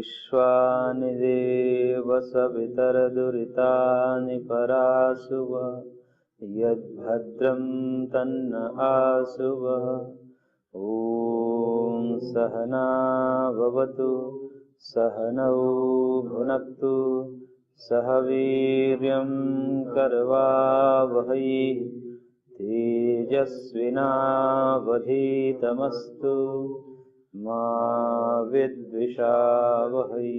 विश्वानि देव सवितरदुरितानि परासुव यद्भद्रं तन्न आसुव। ॐ सहना भवतु सहनौ भुनक्तु सह वीर्यं करवावहै तेजस्विनावधीतमस्तु मा विद्विषावहै।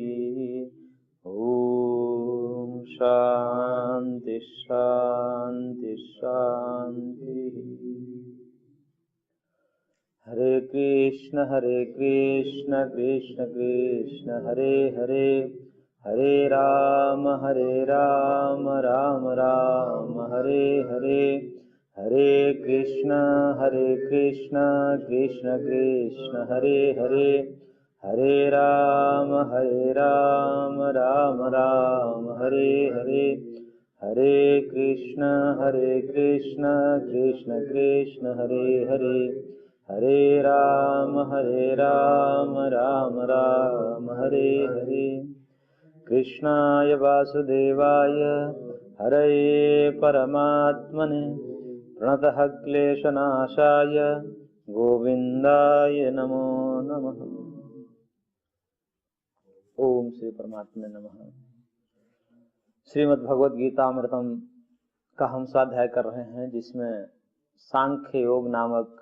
ॐ शान्ति शान्ति शान्ति। हरे कृष्ण कृष्ण कृष्ण हरे हरे, हरे राम राम राम हरे हरे, हरे कृष्ण कृष्ण कृष्ण हरे हरे, हरे राम राम राम हरे हरे, हरे कृष्ण कृष्ण कृष्ण हरे हरे, हरे राम राम राम हरे हरे। कृष्णाय वासुदेवाय हरये परमात्मने प्रणतः क्लेशनाशाय गोविंदाय नमो नमः। ओम श्री परमात्मने नमः। श्रीमद् भगवद गीतामृतम का हम स्वाध्याय कर रहे हैं, जिसमें सांख्य योग नामक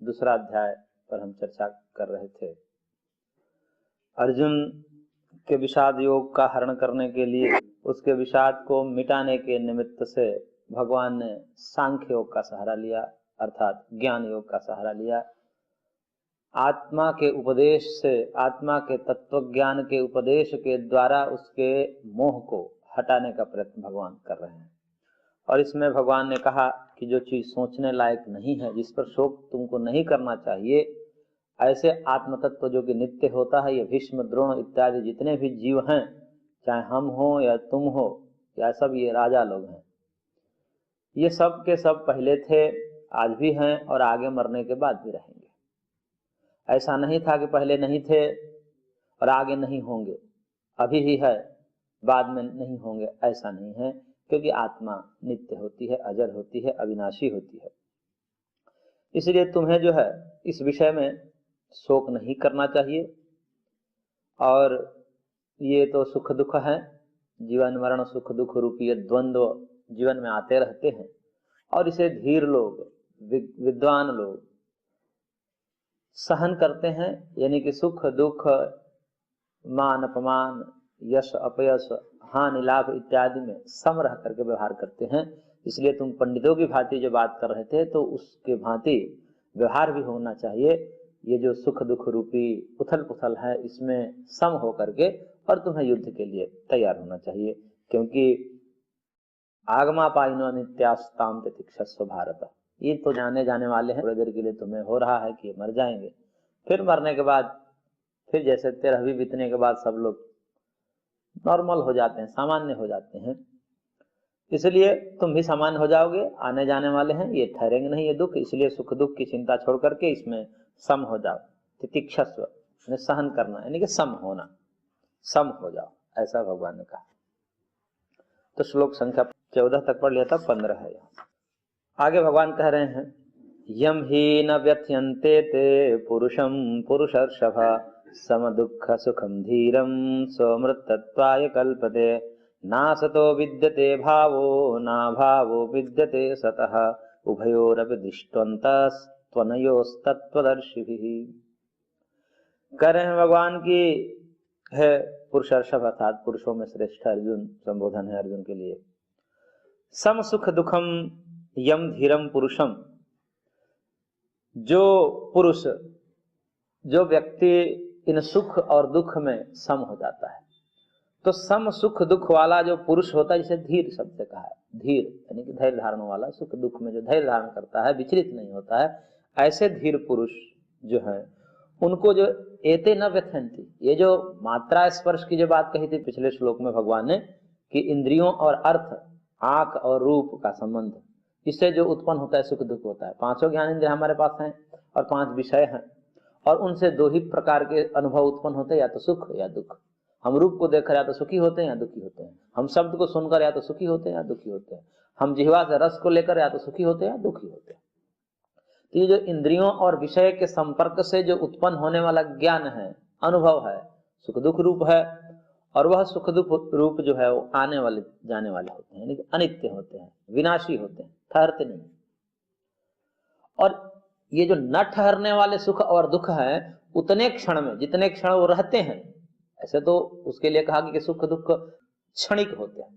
दूसरा अध्याय पर हम चर्चा कर रहे थे। अर्जुन के विषाद योग का हरण करने के लिए, उसके विषाद को मिटाने के निमित्त से भगवान ने सांख्य योग का सहारा लिया, अर्थात ज्ञान योग का सहारा लिया। आत्मा के उपदेश से, आत्मा के तत्व ज्ञान के उपदेश के द्वारा उसके मोह को हटाने का प्रयत्न भगवान कर रहे हैं। और इसमें भगवान ने कहा कि जो चीज सोचने लायक नहीं है, जिस पर शोक तुमको नहीं करना चाहिए, ऐसे आत्म तत्व जो कि नित्य होता है, ये भीष्म द्रोण इत्यादि जितने भी जीव हैं, चाहे हम हो या तुम हो या सब ये राजा लोग हैं, ये सब के सब पहले थे, आज भी हैं और आगे मरने के बाद भी रहेंगे। ऐसा नहीं था कि पहले नहीं थे और आगे नहीं होंगे, अभी ही है बाद में नहीं होंगे, ऐसा नहीं है, क्योंकि आत्मा नित्य होती है, अजर होती है, अविनाशी होती है। इसलिए तुम्हें जो है इस विषय में शोक नहीं करना चाहिए। और ये तो सुख दुख है, जीवन मरण सुख दुख रूपी द्वंद्व जीवन में आते रहते हैं, और इसे धीर लोग, विद्वान लोग सहन करते हैं, यानी कि सुख दुख, मान अपमान, यश अपयश, हानि लाभ इत्यादि में सम रह करके व्यवहार करते हैं। इसलिए तुम पंडितों की भांति जो बात कर रहे थे, तो उसके भांति व्यवहार भी होना चाहिए। ये जो सुख दुख रूपी उथल पुथल है, इसमें सम हो करके और तुम्हें युद्ध के लिए तैयार होना चाहिए, क्योंकि आगमा पाइनो नित्यास्ताम तितिक्षस्व भारत, ये तो जाने वाले हैं, थोड़ी देर के लिए तुम्हें हो रहा है कि मर जाएंगे, फिर मरने के बाद फिर जैसे 13वीं बीतने के बाद सब लोग नॉर्मल हो जाते हैं, सामान्य हो जाते हैं। इसलिए तुम भी सामान्य हो जाओगे, आने जाने वाले हैं, ये ठहरेंगे नहीं ये दुख। इसलिए सुख दुख की चिंता छोड़ करके इसमें सम हो जाओ। तितिक्षस्व यानी सहन करना, यानी कि सम होना, सम हो जाओ, ऐसा भगवान ने कहा। तो श्लोक संख्या 14 तक पढ़ लिया था, 15 है यहाँ। आगे भगवान कह रहे हैं, यम ही न व्यथ्यन्ते ते पुरुषम पुरुषर्षभ सम दुःख सुखम धीरम स्वमृतत्वाय कल्पते नासतो विद्यते भावो ना भावो विद्यते सतः उभयोरपि दृष्टवन्तस्त्वनयोस्तत्त्वदर्शिभिः। कह रहे हैं भगवान की है पुरुषर्षभ, अर्थात पुरुषों में श्रेष्ठ अर्जुन, संबोधन है अर्जुन के लिए। सम सुख दुखम यम धीरम पुरुषम, जो पुरुष, जो व्यक्ति इन सुख और दुख में सम हो जाता है, तो सम सुख दुख वाला जो पुरुष होता है, जिसे धीर शब्द से कहा है, धीर यानी कि धैर्य धारण वाला, सुख दुख में जो धैर्य धारण करता है, विचलित नहीं होता है, ऐसे धीर पुरुष जो है उनको जो एते न व्यथयन्ति, ये जो मात्रा स्पर्श की जो बात कही थी पिछले श्लोक में भगवान ने, कि इंद्रियों और अर्थ, आंख और रूप का संबंध, इससे जो उत्पन्न होता है सुख दुख होता है। 5 ज्ञान इंद्रिय हमारे पास हैं और 5 विषय हैं, और उनसे दो ही प्रकार के अनुभव उत्पन्न होते हैं, या तो सुख या दुख। हम रूप को देखकर या तो सुखी होते हैं या दुखी होते हैं, हम शब्द को सुनकर या तो सुखी होते हैं या दुखी होते हैं, हम जिह्वा से रस को लेकर या तो सुखी होते हैं या दुखी होते हैं। तो ये जो इंद्रियों और विषय के संपर्क से जो उत्पन्न होने वाला ज्ञान है, अनुभव है, सुख दुख रूप है। और वह सुख दुख रूप जो है वो आने वाले जाने वाले होते हैं, यानी कि अनित्य होते हैं, विनाशी होते हैं, ठहरते नहीं। और ये जो न ठहरने वाले सुख और दुख है, उतने क्षण में जितने क्षण वो रहते हैं, ऐसे तो उसके लिए कहा कि सुख दुख क्षणिक होते हैं।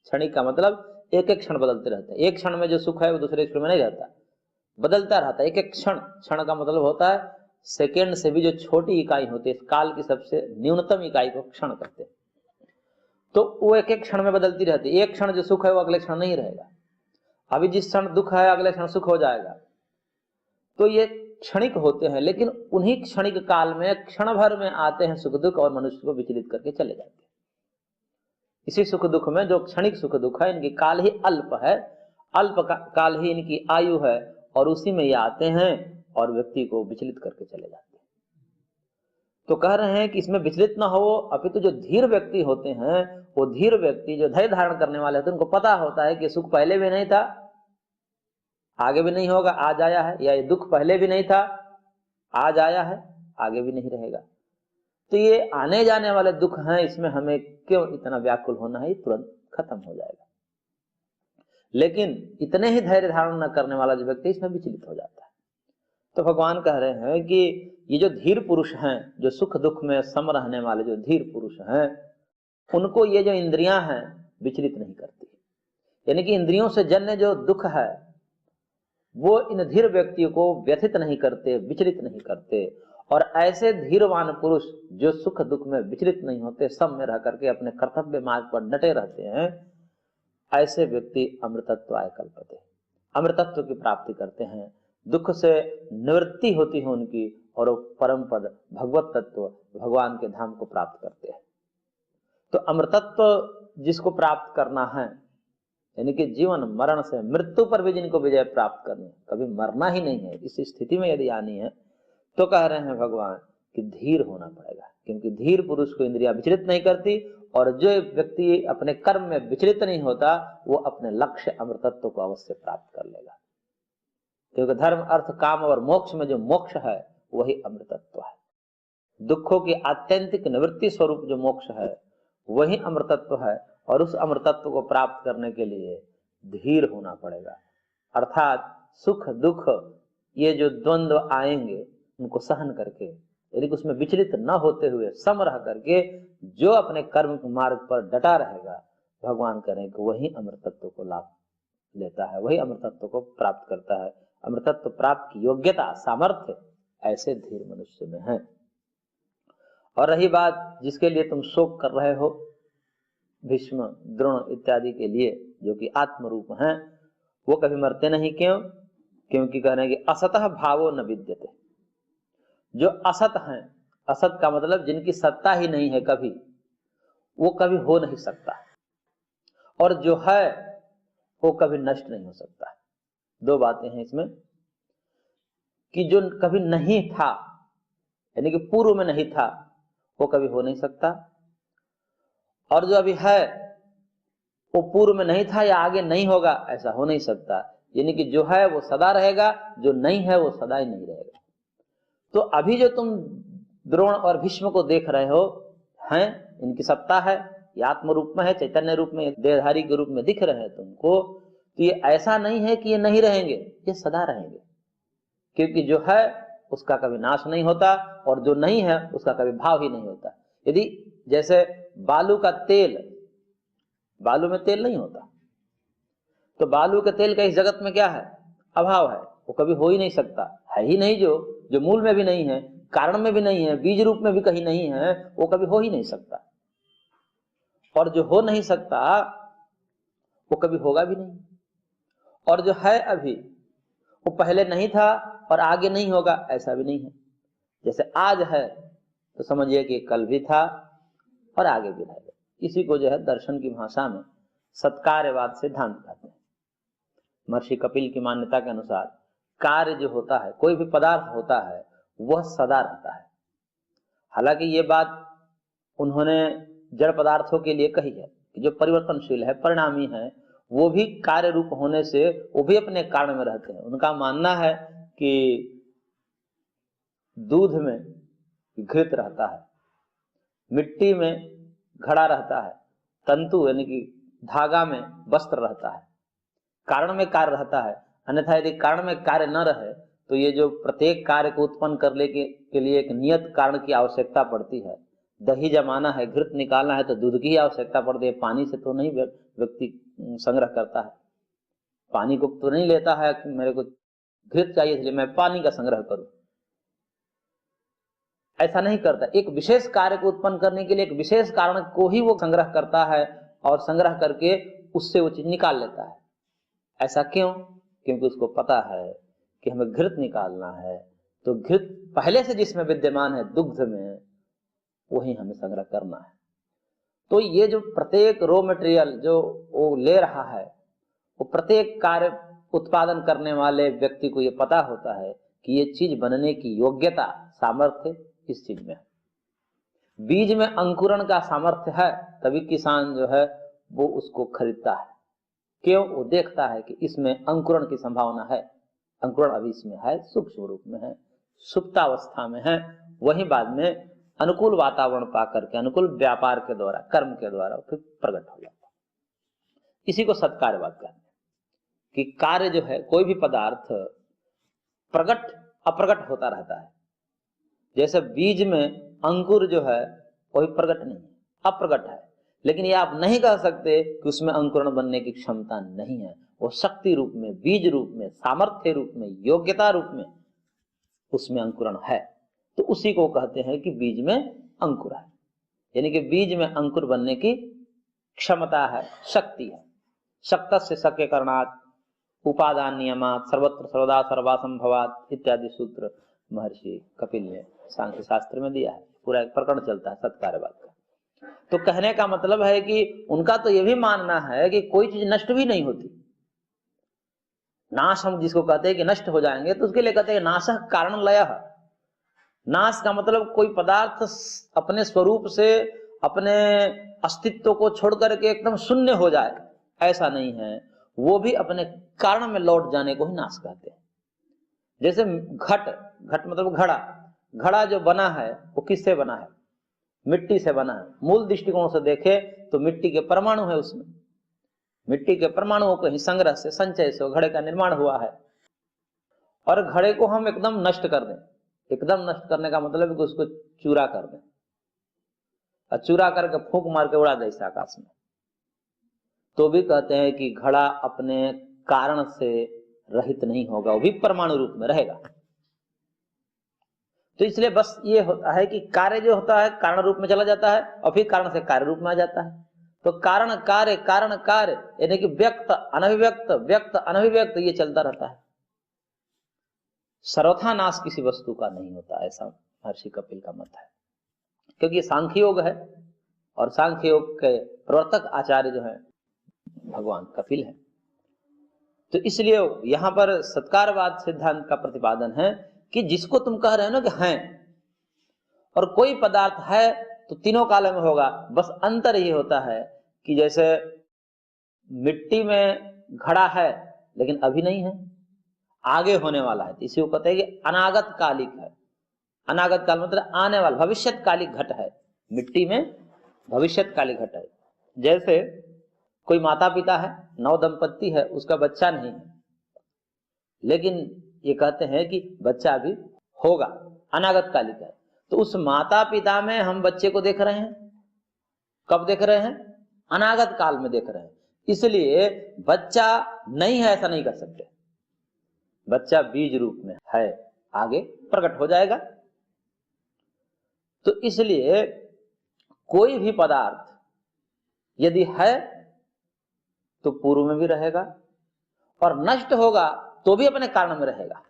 क्षणिक का मतलब एक एक क्षण बदलते रहते हैं। एक क्षण में जो सुख है वो दूसरे क्षण में नहीं रहता, बदलता रहता है। एक एक क्षण, क्षण का मतलब होता है सेकेंड से भी जो छोटी इकाई होती है, काल की सबसे न्यूनतम इकाई को क्षण कहते हैं। तो वो एक एक क्षण में बदलती रहती है। एक क्षण जो सुख है वो अगले क्षण नहीं रहेगा। अभी जिस क्षण दुख है अगले क्षण सुख हो जाएगा। तो ये क्षणिक होते हैं, लेकिन उन्हीं क्षणिक काल में क्षण भर में आते हैं सुख दुख और मनुष्य को विचलित करके चले जाते हैं। इसी सुख दुख में जो क्षणिक सुख दुख है, इनकी काल ही अल्प है, अल्प काल ही इनकी आयु है, और उसी में ये आते हैं और व्यक्ति को विचलित करके चले जाते हैं। तो कह रहे हैं कि इसमें विचलित ना हो, अपितु जो धीर व्यक्ति होते हैं, वो धीर व्यक्ति जो धैर्य धारण करने वाले होते हैं, उनको पता होता है कि सुख पहले भी नहीं था, आगे भी नहीं होगा, आज आया है, या ये दुख पहले भी नहीं था, आज आया है, आगे भी नहीं रहेगा। तो ये आने जाने वाले दुख हैं, इसमें हमें क्यों इतना व्याकुल होना है, तुरंत खत्म हो जाएगा। लेकिन इतने ही धैर्य धारण न करने वाला जो व्यक्ति इसमें विचलित हो जाता है। तो भगवान कह रहे हैं कि ये जो धीर पुरुष हैं, जो सुख दुख में सम रहने वाले जो धीर पुरुष हैं, उनको ये जो इंद्रियां हैं विचलित नहीं करती। यानी कि इंद्रियों से जन्य जो दुख है वो इन धीर व्यक्तियों को व्यथित नहीं करते, विचलित नहीं करते। और ऐसे धीरवान पुरुष जो सुख दुख में विचलित नहीं होते, सब में रह करके अपने कर्तव्य मार्ग पर डटे रहते हैं, ऐसे व्यक्ति अमृतत्वाय कल्पते, अमृतत्व की प्राप्ति करते हैं। दुख से निवृत्ति होती है उनकी, और वो परम पद भगवत तत्व भगवान के धाम को प्राप्त करते हैं। तो अमृतत्व जिसको प्राप्त करना है, यानी कि जीवन मरण से मृत्यु पर भी जिनको विजय प्राप्त करनी, कभी मरना ही नहीं है, इस स्थिति में यदि आनी है, तो कह रहे हैं भगवान कि धीर होना पड़ेगा। क्योंकि धीर पुरुष को इंद्रियां विचलित नहीं करती, और जो व्यक्ति अपने कर्म में विचलित नहीं होता, वो अपने लक्ष्य अमृतत्व को अवश्य प्राप्त कर लेगा। क्योंकि धर्म अर्थ काम और मोक्ष में जो मोक्ष है वही अमृतत्व है। दुखों की आत्यंतिक निवृत्ति स्वरूप जो मोक्ष है वही अमृतत्व है। और उस अमृतत्व को प्राप्त करने के लिए धीर होना पड़ेगा। अर्थात सुख दुख ये जो द्वंद्व आएंगे उनको सहन करके, यदि उसमें विचलित न होते हुए सम रह करके जो अपने कर्म मार्ग पर डटा रहेगा, भगवान करें कि वही अमृतत्व को लाभ लेता है, वही अमृतत्व को प्राप्त करता है। अमृतत्व प्राप्त की योग्यता सामर्थ्य ऐसे धीर मनुष्य में है। और रही बात जिसके लिए तुम शोक कर रहे हो, भीष्म द्रोण इत्यादि के लिए, जो कि आत्म रूप हैं, वो कभी मरते नहीं। क्यों? क्योंकि कह रहे हैं कि असतः भावो न विद्यते। जो असत हैं, असत का मतलब जिनकी सत्ता ही नहीं है कभी, वो कभी हो नहीं सकता। और जो है वो कभी नष्ट नहीं हो सकता। दो बातें हैं इसमें, कि जो कभी नहीं था, यानी कि पूर्व में नहीं था, वो कभी हो नहीं सकता। और जो अभी है वो पूर्व में नहीं था या आगे नहीं होगा, ऐसा हो नहीं सकता। यानी कि जो है वो सदा रहेगा, जो नहीं है वो सदा ही नहीं रहेगा। तो अभी जो तुम द्रोण और भीष्म को देख रहे हो हैं, इनकी सत्ता है, ये आत्म रूप में है, चैतन्य रूप में, देहधारी के रूप में दिख रहे हैं तुमको। तो ये ऐसा नहीं है कि ये नहीं रहेंगे, ये सदा रहेंगे। क्योंकि जो है उसका कभी नाश नहीं होता, और जो नहीं है उसका कभी भाव ही नहीं होता। यदि जैसे बालू का तेल, बालू में तेल नहीं होता, तो बालू के तेल का इस जगत में क्या है? अभाव है, वो कभी हो ही नहीं सकता, है ही नहीं। जो मूल में भी नहीं है, कारण में भी नहीं है, बीज रूप में भी कहीं नहीं है, वो कभी हो ही नहीं सकता। और जो हो नहीं सकता वो कभी होगा भी नहीं। और जो है अभी, वो पहले नहीं था और आगे नहीं होगा, ऐसा भी नहीं है। जैसे आज है तो समझिए कि कल भी था और आगे भी रहेगा। इसी को जो है दर्शन की भाषा में सत्कार्यवाद सिद्धांत कहते हैं। महर्षि कपिल की मान्यता के अनुसार कार्य जो होता है, कोई भी पदार्थ होता है, वह सदा रहता है। हालांकि ये बात उन्होंने जड़ पदार्थों के लिए कही है कि जो परिवर्तनशील है, परिणामी है, वो भी कार्य रूप होने से वो भी अपने कारण में रहते हैं। उनका मानना है कि दूध में घृत रहता है, मिट्टी में घड़ा रहता है, तंतु यानी कि धागा में वस्त्र रहता है, कारण में कार्य रहता है। अन्यथा यदि कारण में कार्य न रहे तो ये जो प्रत्येक कार्य को उत्पन्न करने के लिए एक नियत कारण की आवश्यकता पड़ती है। दही जमाना है, घृत निकालना है तो दूध की ही आवश्यकता पड़ती है। पानी से तो नहीं व्यक्ति संग्रह करता है, पानी को तो नहीं लेता है कि मेरे को घृत चाहिए इसलिए मैं पानी का संग्रह करूं, ऐसा नहीं करता। एक विशेष कार्य को उत्पन्न करने के लिए एक विशेष कारण को ही वो संग्रह करता है और संग्रह करके उससे वो चीज निकाल लेता है। ऐसा क्यों? क्योंकि उसको पता है कि हमें घृत निकालना है, तो घृत पहले से जिसमें विद्यमान है, दुग्ध में, वही हमें संग्रह करना है। तो ये जो प्रत्येक रॉ मटेरियल जो वो ले रहा है, वो प्रत्येक कार्य उत्पादन करने वाले व्यक्ति को ये पता होता है कि ये चीज बनने की योग्यता, सामर्थ्य इस चीज में है। बीज में अंकुरण का सामर्थ्य है, तभी किसान जो है वो उसको खरीदता है। क्यों? वो देखता है कि इसमें अंकुरण की संभावना है, अंकुरण अभी इसमें है, सूक्ष्म रूप में है, सुप्तावस्था में है, वही बाद में अनुकूल वातावरण पा करके, अनुकूल व्यापार के द्वारा, कर्म के द्वारा फिर प्रकट हो जाता है। इसी को सत्कार्यवाद कहते हैं कि कार्य जो है, कोई भी पदार्थ प्रकट अप्रकट होता रहता है। जैसे बीज में अंकुर जो है कोई प्रकट नहीं है, अप्रकट है, लेकिन ये आप नहीं कह सकते कि उसमें अंकुरण बनने की क्षमता नहीं है। वो शक्ति रूप में, बीज रूप में, सामर्थ्य रूप में, योग्यता रूप में उसमें अंकुरण है। तो उसी को कहते हैं कि बीज में अंकुर है, यानी कि बीज में अंकुर बनने की क्षमता है, शक्ति है। शक्तस्य शक्य करणात् उपादान नियमात् सर्वत्र सर्वदा सर्वासंभवात् इत्यादि सूत्र महर्षि कपिल ने सांख्य शास्त्र में दिया है। पूरा एक प्रकरण चलता है सत्कार्यवाद का। तो कहने का मतलब है कि उनका तो यह भी मानना है कि कोई चीज नष्ट भी नहीं होती। नाश हम जिसको कहते हैं कि नष्ट हो जाएंगे, तो उसके लिए कहते हैं नाशः कारण लयः। नाश का मतलब कोई पदार्थ अपने स्वरूप से, अपने अस्तित्व को छोड़ करके एकदम शून्य हो जाए, ऐसा नहीं है। वो भी अपने कारण में लौट जाने को ही नाश कहते हैं। जैसे घट, घट मतलब घड़ा, घड़ा जो बना है वो किससे बना है? मिट्टी से बना है। मूल दृष्टिकोण से देखे तो मिट्टी के परमाणु है उसमें, मिट्टी के परमाणुओं को ही संग्रह से, संचय से घड़े का निर्माण हुआ है। और घड़े को हम एकदम नष्ट कर दें, एकदम नष्ट करने का मतलब है कि उसको चूरा कर दें, और चूरा करके फूंक मार के उड़ा दे इस आकाश में, तो भी कहते हैं कि घड़ा अपने कारण से रहित नहीं होगा, वो भी परमाणु रूप में रहेगा। तो इसलिए बस ये होता है कि कार्य जो होता है कारण रूप में चला जाता है और फिर कारण से कार्य रूप में आ जाता है। तो कारण कार्य, कारण कार्य, यानी कि व्यक्त अनभिव्यक्त, व्यक्त अनभिव्यक्त, ये चलता रहता है। सर्वथा नाश किसी वस्तु का नहीं होता, ऐसा महर्षि कपिल का मत है। क्योंकि ये सांख्य योग है और सांख्य योग के प्रवर्तक आचार्य जो है भगवान कपिल है। तो इसलिए यहां पर सत्कारवाद सिद्धांत का प्रतिपादन है कि जिसको तुम कह रहे हो ना कि हैं, और कोई पदार्थ है तो तीनों काल में होगा, बस अंतर ये होता है कि जैसे मिट्टी में घड़ा है लेकिन अभी नहीं है, आगे होने वाला है, इसी को कहते हैं कि अनागत कालिक है। अनागत काल मतलब आने वाला, भविष्यत कालिक घट है। मिट्टी में भविष्यत कालिक घट है। जैसे कोई माता पिता है, नव दंपत्ति है, उसका बच्चा नहीं है, लेकिन ये कहते हैं कि बच्चा अभी होगा, अनागत कालिक है। तो उस माता पिता में हम बच्चे को देख रहे हैं, कब देख रहे हैं? अनागत काल में देख रहे हैं। इसलिए बच्चा नहीं है ऐसा नहीं कर सकते, बच्चा बीज रूप में है, आगे प्रकट हो जाएगा। तो इसलिए कोई भी पदार्थ यदि है तो पूर्व में भी रहेगा, और नष्ट होगा तो भी अपने कारण में रहेगा,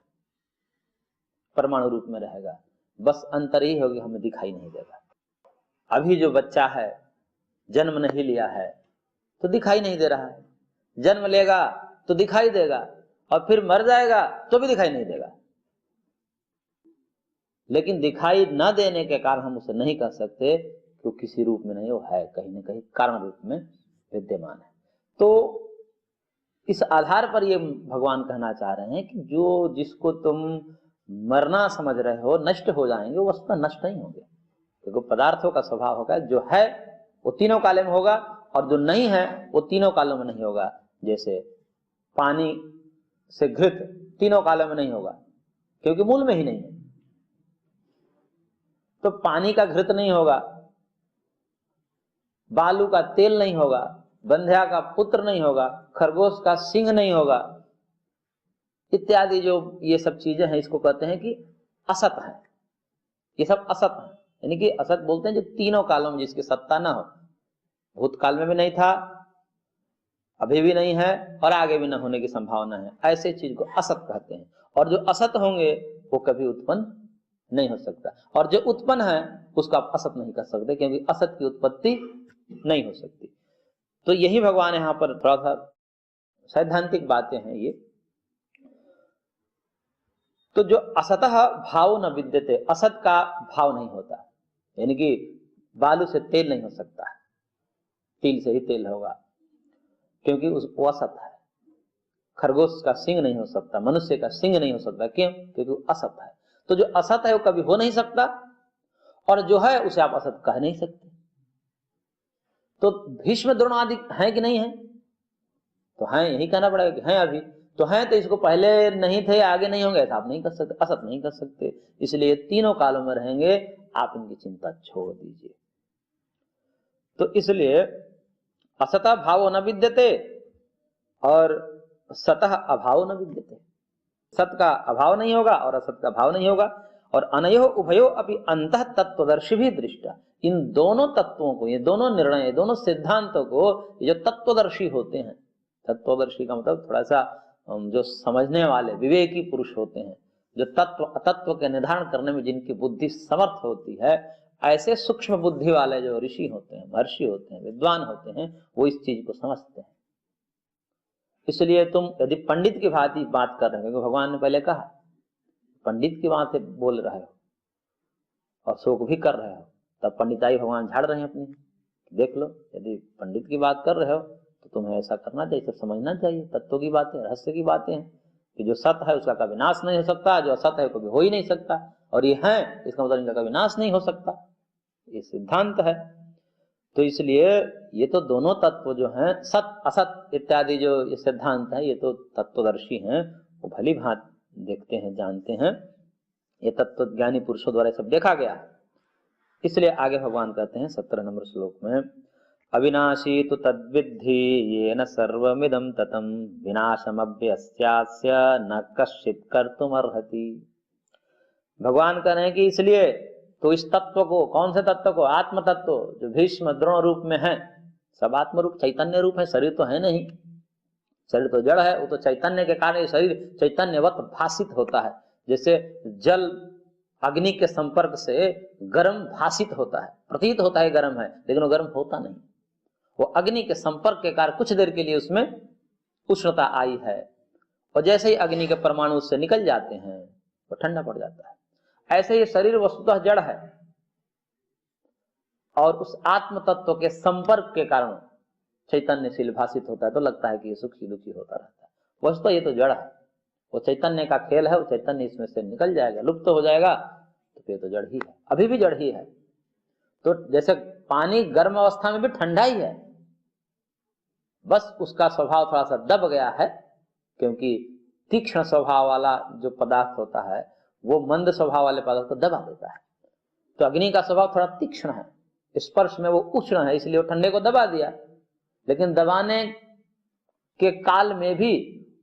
परमाणु रूप में रहेगा। बस अंतर ही होगी, हमें दिखाई नहीं देगा। अभी जो बच्चा है, जन्म नहीं लिया है तो दिखाई नहीं दे रहा है, जन्म लेगा तो दिखाई देगा, और फिर मर जाएगा तो भी दिखाई नहीं देगा। लेकिन दिखाई न देने के कारण हम उसे नहीं कह सकते कि वो किसी रूप में नहीं, वो है कहीं न कहीं कारण रूप में विद्यमान है। तो इस आधार पर ये भगवान कहना चाह रहे हैं कि जो जिसको तुम मरना समझ रहे हो, नष्ट हो जाएंगे, वो वस्तुतः नष्ट नहीं होंगे, क्योंकि पदार्थों का स्वभाव होगा जो है वो तीनों कालों में होगा और जो नहीं है वो तीनों कालों में नहीं होगा। जैसे पानी से घृत तीनों कालों में नहीं होगा क्योंकि मूल में ही नहीं है, तो पानी का घृत नहीं होगा, बालू का तेल नहीं होगा, बंध्या का पुत्र नहीं होगा, खरगोश का सिंह नहीं होगा, इत्यादि जो ये सब चीजें हैं इसको कहते हैं कि असत है। ये सब असत है, यानी कि असत बोलते हैं जो तीनों कालों में जिसकी सत्ता ना हो, भूतकाल में भी नहीं था, अभी भी नहीं है और आगे भी न होने की संभावना है, ऐसे चीज को असत कहते हैं। और जो असत होंगे वो कभी उत्पन्न नहीं हो सकता, और जो उत्पन्न है उसको आप असत नहीं कर सकते क्योंकि असत की उत्पत्ति नहीं हो सकती। तो यही भगवान यहाँ पर थोड़ा सा सैद्धांतिक बातें हैं ये। तो जो असतः भाव न विद्यते, असत का भाव नहीं होता, यानी कि बालू से तेल नहीं हो सकता, तिल से ही तेल होगा क्योंकि वो असत है। खरगोश का सिंह नहीं हो सकता, मनुष्य का सिंह नहीं हो सकता, क्यों? क्योंकि वो असत है। तो जो असत है वो कभी हो नहीं सकता, और जो है उसे आप असत कह नहीं सकते। तो भीष्म द्रोण आदि हैं कि नहीं है? तो हैं, यही कहना पड़ेगा कि हैं। अभी तो हैं, तो इसको पहले नहीं थे आगे नहीं होंगे ऐसा आप नहीं कर सकते, असत नहीं कर सकते। इसलिए तीनों कालों में रहेंगे, आप इनकी चिंता छोड़ दीजिए। तो इसलिए असतः भावो न विद्यते और सतः अभाव न विद्यते, सत का अभाव नहीं होगा और असत का भाव नहीं होगा। और अनयो उभयो अपि अंतः तत्वदर्शी भी दृष्टा, इन दोनों तत्वों को, ये दोनों निर्णय, ये दोनों सिद्धांतों को ये जो तत्वदर्शी होते हैं, तत्वदर्शी का मतलब थोड़ा सा जो समझने वाले विवेकी पुरुष होते हैं, जो तत्व अतत्व के निर्धारण करने में जिनकी बुद्धि समर्थ होती है, ऐसे सूक्ष्म बुद्धि वाले जो ऋषि होते हैं, महर्षि होते हैं, विद्वान होते हैं, वो इस चीज को समझते हैं। इसलिए तुम यदि पंडित की भांति बात कर रहे हो, क्योंकि भगवान ने पहले कहा पंडित की बात से बोल रहे हो और शोक भी कर रहे हो, तब पंडिताई भगवान झाड़ रहे हैं अपनी। देख लो, यदि पंडित की बात कर रहे हो तो तुम्हें ऐसा करना चाहिए, सब समझना चाहिए, तत्व की बातें, रहस्य की बातें हैं कि जो सत है उसका कभी नाश नहीं हो सकता, जो असत है कभी हो ही नहीं सकता, और ये है इसका मतलब इनका कभी नाश नहीं हो सकता, ये सिद्धांत है। तो इसलिए ये तो दोनों तत्व जो हैं, सत असत इत्यादि जो ये सिद्धांत है, ये तो तत्वदर्शी हैं, वो भली भांति देखते हैं, जानते हैं, ये तत्व ज्ञानी पुरुषों द्वारा सब देखा गया है। इसलिए आगे भगवान कहते हैं 17 नंबर श्लोक में, अविनाशी तु तद्विद्धि येन सर्वमिदं ततं विनाशमभ्यस्यास्य न कश्चित् कर्तुमर्हति। भगवान कह रहे हैं कि इसलिए तो इस तत्व को, कौन से तत्व को? आत्म तत्व जो भीष्म द्रोण रूप में है, सब आत्म रूप चैतन्य रूप है, शरीर तो है नहीं, शरीर तो जड़ है, वो तो चैतन्य के कारण शरीर चैतन्यवत भाषित होता है। जैसे जल अग्नि के संपर्क से गर्म भाषित होता है, प्रतीत होता है गर्म है, लेकिन वो गर्म होता नहीं, वो अग्नि के संपर्क के कारण कुछ देर के लिए उसमें उष्णता आई है, और जैसे ही अग्नि के परमाणु उससे निकल जाते हैं वो ठंडा पड़ जाता है। ऐसे ही शरीर वस्तुतः जड़ है, और उस आत्म तत्व के संपर्क के कारण चैतन्यशील भाषित होता है, तो लगता है कि ये सुखी दुखी होता रहता है। वस्तुतः ये तो जड़ है, वो चैतन्य का खेल है, वो चैतन्य इसमें से निकल जाएगा, लुप्त हो जाएगा, तो फिर तो जड़ ही है, अभी भी जड़ ही है। तो जैसे पानी गर्म अवस्था में भी ठंडा ही है, बस उसका स्वभाव थोड़ा सा दब गया है, क्योंकि तीक्ष्ण स्वभाव वाला जो पदार्थ होता है वो मंद स्वभाव वाले पदार्थ को दबा देता है। तो अग्नि का स्वभाव थोड़ा तीक्ष्ण है, स्पर्श में वो उष्ण है, इसलिए वो ठंडे को दबा दिया, लेकिन दबाने के काल में भी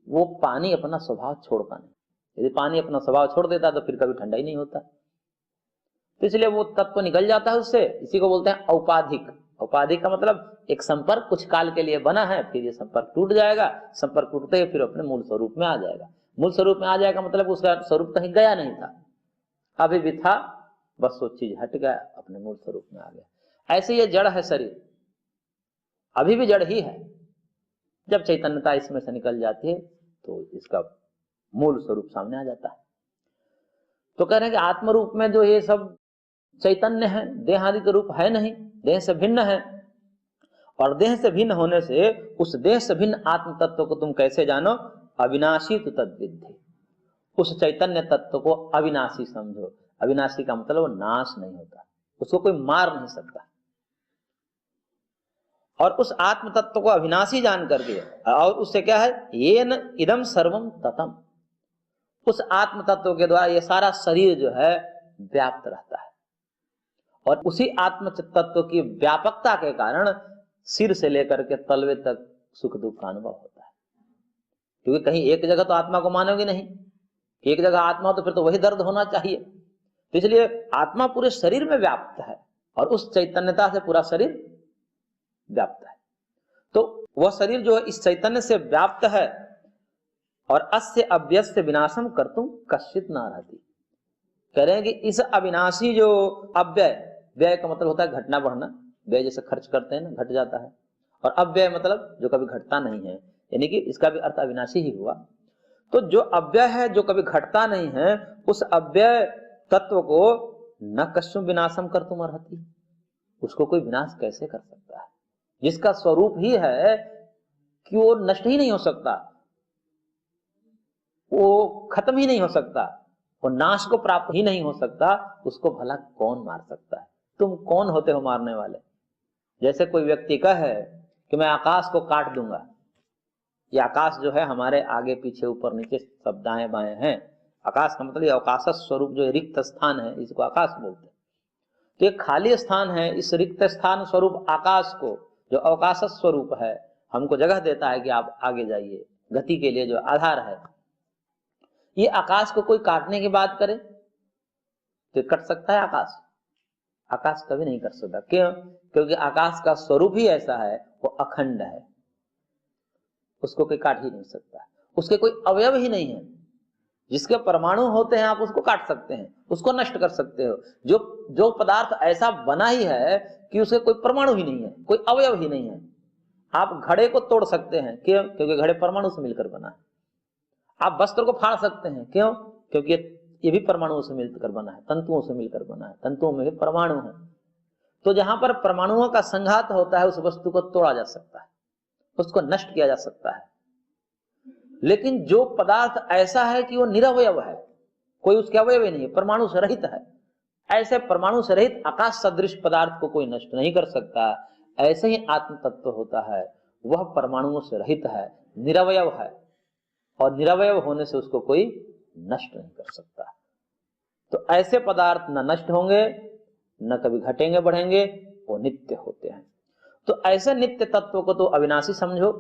वो पानी अपना स्वभाव छोड़ता नहीं। यदि पानी अपना स्वभाव छोड़ देता तो फिर कभी ठंडा ही नहीं होता, तो इसलिए वो तत्व निकल जाता है उससे। इसी को बोलते हैं औपाधिक। औपाधिक का मतलब एक संपर्क कुछ काल के लिए बना है, फिर ये संपर्क टूट जाएगा, संपर्क टूटते ही फिर अपने मूल स्वरूप में आ जाएगा। मूल स्वरूप में आ जाएगा मतलब उसका स्वरूप कहीं गया नहीं था, अभी भी था, बस वो चीज हट गया, अपने मूल स्वरूप में आ गया। ऐसे ये जड़ है शरीर, अभी भी जड़ ही है, जब चैतन्यता इसमें से निकल जाती है तो इसका मूल स्वरूप सामने आ जाता है। तो कह रहे हैं कि आत्म रूप में जो ये सब चैतन्य है, देह आदि के रूप है नहीं, देह से भिन्न है। और देह से भिन्न होने से उस देह से भिन्न आत्म तत्व को तुम कैसे जानो? अविनाशी तु तद्विद्धि, उस चैतन्य तत्व को अविनाशी समझो। अविनाशी का मतलब वो नाश नहीं होता, उसको कोई मार नहीं सकता। और उस आत्म तत्व को अविनाशी जान करके, और उससे क्या है, ये न इदम सर्वम ततम, उस आत्म तत्व के द्वारा ये सारा शरीर जो है व्याप्त रहता है। और उसी आत्म तत्व की व्यापकता के कारण सिर से लेकर के तलवे तक सुख दुख का अनुभव होता है। क्योंकि कहीं एक जगह तो आत्मा को मानोगे नहीं कि एक जगह आत्मा हो तो फिर तो वही दर्द होना चाहिए। तो इसलिए आत्मा पूरे शरीर में व्याप्त है और उस चैतन्यता से पूरा शरीर व्याप्त है। तो वह शरीर जो है इस चैतन्य से व्याप्त है। और अस्य अव्यस्य विनाशम कर्तुम कश्चित न रहती, कह रहे हैं कि इस अविनाशी जो अव्यय, व्यय का मतलब होता है घटना बढ़ना, व्यय जैसे खर्च करते हैं ना, घट जाता है। और अव्यय मतलब जो कभी घटता नहीं है, यानी कि इसका भी अर्थ अविनाशी ही हुआ। तो जो अव्यय है, जो कभी घटता नहीं है, उस अव्यय तत्व को न कश्चुम विनाशम कर्तुम अर्हति, उसको कोई विनाश कैसे कर सकता है, जिसका स्वरूप ही है कि वो नष्ट ही नहीं हो सकता, वो खत्म ही नहीं हो सकता, वो नाश को प्राप्त ही नहीं हो सकता, उसको भला कौन मार सकता है? तुम कौन होते हो मारने वाले? जैसे कोई व्यक्ति कहे कि मैं आकाश को काट दूंगा। ये आकाश जो है हमारे आगे पीछे ऊपर नीचे सब दाएं बाएं हैं। आकाश का मतलब ये अवकाश स्वरूप जो रिक्त स्थान है, इसको आकाश बोलते हैं। तो ये खाली स्थान है, इस रिक्त स्थान स्वरूप आकाश को, जो अवकाश स्वरूप है, हमको जगह देता है कि आप आगे जाइए, गति के लिए जो आधार है। ये आकाश को कोई काटने की बात करे तो कट सकता है आकाश? आकाश कभी नहीं कर सकता। क्यों? क्योंकि आकाश का स्वरूप ही ऐसा है, वो अखंड है, उसको कोई काट ही नहीं सकता। उसके कोई अवयव ही नहीं है। जिसके परमाणु होते हैं आप उसको काट सकते हैं, उसको नष्ट कर सकते हो। जो पदार्थ ऐसा बना ही है कि उसके कोई परमाणु ही नहीं है, कोई अवयव ही नहीं है। आप घड़े को तोड़ सकते हैं, क्यों? क्योंकि घड़े परमाणु से मिलकर बना है। आप वस्त्र को फाड़ सकते हैं, क्यों? क्योंकि ये भी परमाणुओं से मिलकर बना है, तंतुओं से मिलकर बना है, तंतुओं में भी परमाणु है। तो जहां पर परमाणुओं का संघात होता है, उस वस्तु को तोड़ा जा सकता है, उसको नष्ट किया जा सकता है। लेकिन जो पदार्थ ऐसा है कि वो निरवयव है, कोई उसके अवयव ही नहीं है, परमाणु से रहित है, ऐसे परमाणु से रहित आकाश सदृश पदार्थ को कोई नष्ट नहीं कर सकता। ऐसे ही आत्म तत्व होता है, वह परमाणुओं से रहित है, निरवयव है, और निरवयव होने से उसको कोई नष्ट नहीं कर सकता। तो ऐसे पदार्थ न नष्ट होंगे, न कभी घटेंगे बढ़ेंगे, वो नित्य होते हैं। तो ऐसे नित्य तत्व को तो अविनाशी समझो,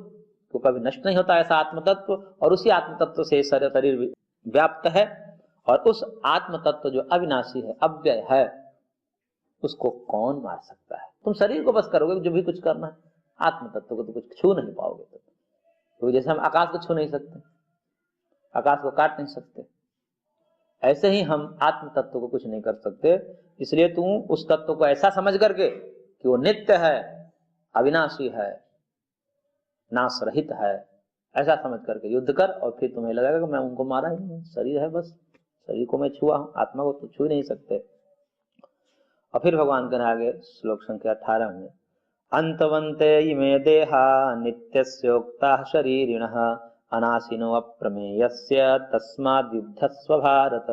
तो कभी नष्ट नहीं होता ऐसा आत्म तत्व। और उसी आत्म तत्व से शरीर व्याप्त है। और उस आत्म तत्व जो अविनाशी है, अव्यय है, उसको कौन मार सकता है? तुम शरीर को बस करोगे जो भी कुछ करना है, आत्म तत्व को तो कुछ छू नहीं पाओगे। तो जैसे हम आकाश को छू नहीं सकते, आकाश को काट नहीं सकते, ऐसे ही हम आत्म तत्व को कुछ नहीं कर सकते। इसलिए तू उस तत्व को ऐसा समझ करके कि वो नित्य है, अविनाशी है, नाश रहित है, ऐसा समझ करके युद्ध कर। और फिर तुम्हें लगेगा कि मैं उनको मारा ही नहीं, शरीर है बस, शरीर को मैं छुआ हूं, आत्मा को तो छू नहीं सकते। और फिर भगवान कह रहे आगे श्लोक संख्या 18 में, अंतवंते इमे देहा नित्यस्योक्ता शरीरिणः अनाशिनो अप्रमेयस्य तस्माद् युद्धस्व भारत।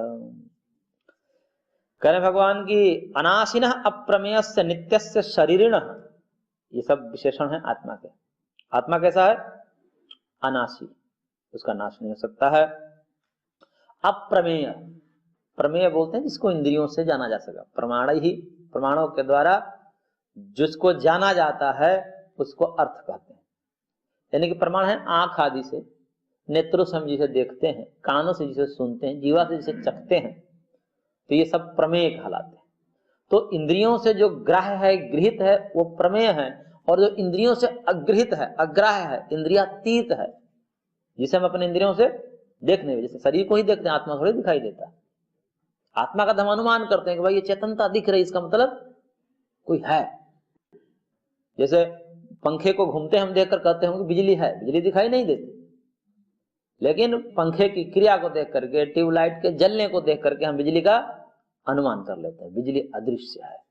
कह रहे भगवान की अनाशिनः अप्रमेयस्य नित्यस्य शरीरिणः, ये सब विशेषण है आत्मा के। आत्मा कैसा है? अनाशी, उसका नाश नहीं हो सकता है। अप्रमेय, प्रमेय बोलते हैं जिसको इंद्रियों से जाना जा सका, प्रमाण ही, प्रमाणों के द्वारा जिसको जाना जाता है उसको अर्थ कहते हैं। यानी कि प्रमाण है आंख आदि से, नेत्रों से हम जिसे देखते हैं, कानों से जिसे सुनते हैं, जीवा से जिसे चखते हैं, तो ये सब प्रमेय कहलाते हैं। तो इंद्रियों से जो ग्राह्य है, गृहित है, वो प्रमेय है। और जो इंद्रियों से अगृहित है, अग्राह्य है, इंद्रियातीत है, जिसे हम अपने इंद्रियों से देख नहीं, जैसे शरीर को ही देखते हैं, आत्मा थोड़ी दिखाई देता। आत्मा का हम अनुमान करते हैं कि भाई ये चेतनता दिख रही, इसका मतलब कोई है। जैसे पंखे को घूमते हम देखकर कहते हैं कि बिजली है, बिजली दिखाई नहीं देती, लेकिन पंखे की क्रिया को देख करके, ट्यूबलाइट के जलने को देख करके हम बिजली का अनुमान कर लेते हैं, बिजली अदृश्य है।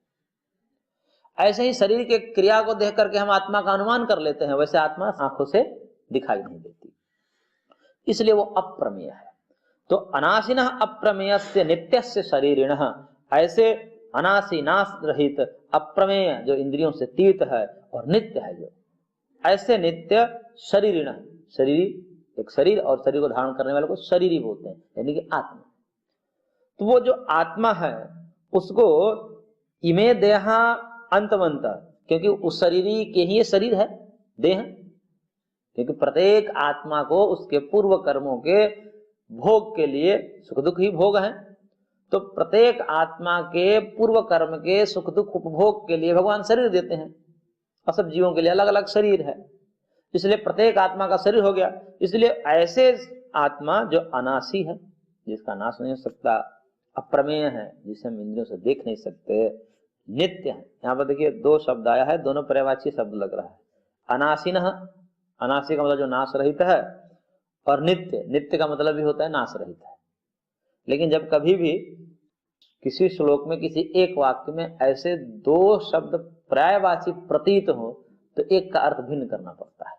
ऐसे ही शरीर के क्रिया को देख करके हम आत्मा का अनुमान कर लेते हैं, वैसे आत्मा आंखों से दिखाई नहीं देती, इसलिए वो अप्रमेय है। तो अनाशिनः अप्रमेयस्य नित्यस्य शरीरिणः, ऐसे अनासी नाश रहित अप्रमेय जो इंद्रियों से तीत है और नित्य है, जो ऐसे नित्य शरीरिणः, शरीर एक शरीर और शरीर को धारण करने वाले को शरीरी बोलते हैं, यानी कि आत्मा। तो वो जो आत्मा है उसको इमे देहा अंतवंत, क्योंकि उस शरीरी के ही ये शरीर है, देह, क्योंकि प्रत्येक आत्मा को उसके पूर्व कर्मों के भोग के लिए सुख दुख ही भोग है। तो प्रत्येक आत्मा के पूर्व कर्म के सुख दुख उपभोग के लिए भगवान शरीर देते हैं, और सब जीवों के लिए अलग अलग शरीर है, इसलिए प्रत्येक आत्मा का शरीर हो गया। इसलिए ऐसे आत्मा जो अनासी है, जिसका नाश नहीं हो सकता, अप्रमेय है, जिसे हम इंद्रियों से देख नहीं सकते, नित्य है। यहाँ पर देखिए दो शब्द आया है, दोनों पर्यायवाची शब्द लग रहा है। अनासीनः, अनासी का मतलब जो नाश रहित है, और नित्य, नित्य का मतलब भी होता है नाश रहित है। लेकिन जब कभी भी किसी श्लोक में किसी एक वाक्य में ऐसे दो शब्द पर्यायवाची प्रतीत हो तो एक का अर्थ भिन्न करना पड़ता है।